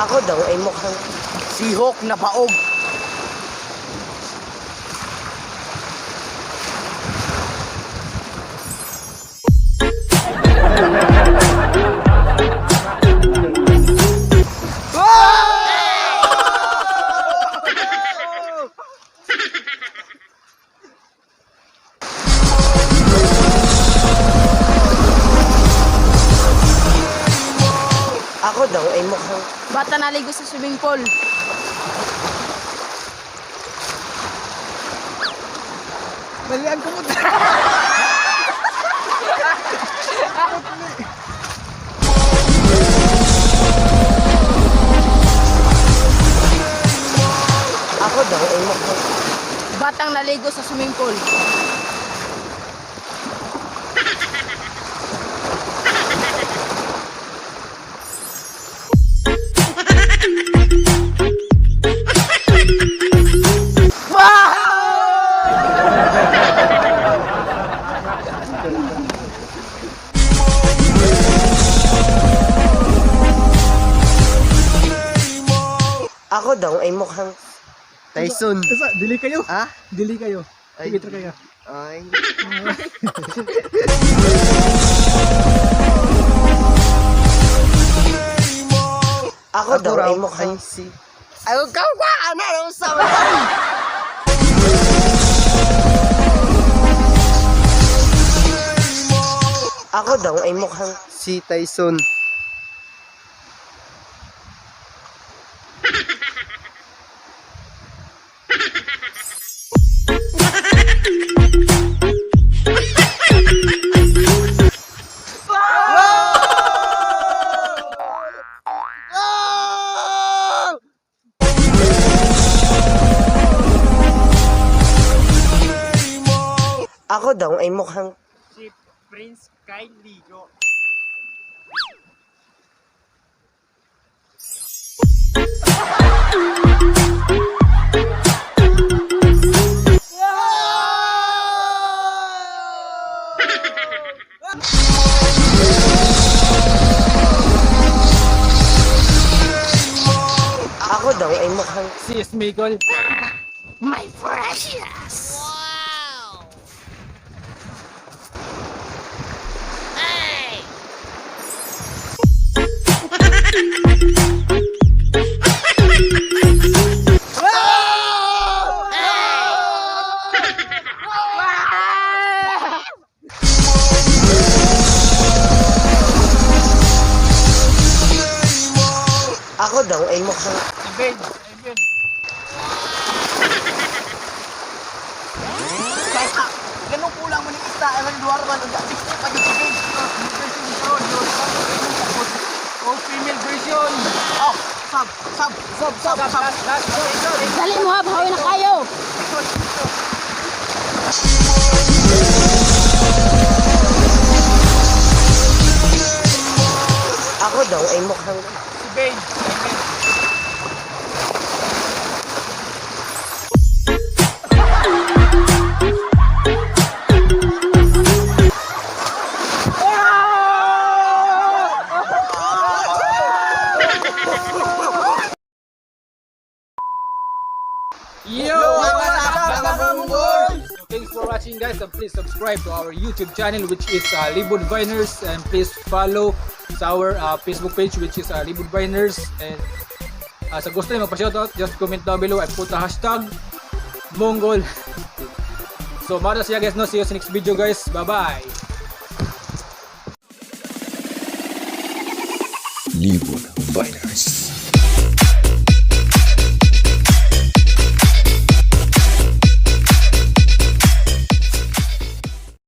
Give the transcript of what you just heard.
Ako daw ay mukhang sihok na paog. Ako daw ay mukhang Bata naligo sa swimming pool. Balian ko mo. ako daw ay mukhang Batang naligo sa swimming pool. ako daw ay mukhang Tyson. Dili kayo. Ha? Dili kayo. Ay. Pimitra kayo. Ay. ako daw ay mukhang si... Ay, huwag ka ba? Ano sa ako daw ay mukhang Si Tyson. ako daw ay mukhang Si Prince Kyle Ligo. ako daw ay mukhang Si Smigol. My precious! ako daw ay mukhang Eben. Kaya, ganun kulang man yung isda. Ewan luar man. Ang dati ko pa yung pagkain. Oh, female version. Oh, sab. Dali mo ha, bahawi na kayo. ako daw ay mukhang Si Ben. Yo! Thanks for watching, guys, and please subscribe to our YouTube channel, which is Libud Viners, and please follow sa our Facebook page, which is Libud Viners. And sa gusto niyo magpa-shoutout, just comment down below and put the hashtag Mongol. So, maras siya, guys, no? See you sa next video, guys. Bye-bye! Libud Viners.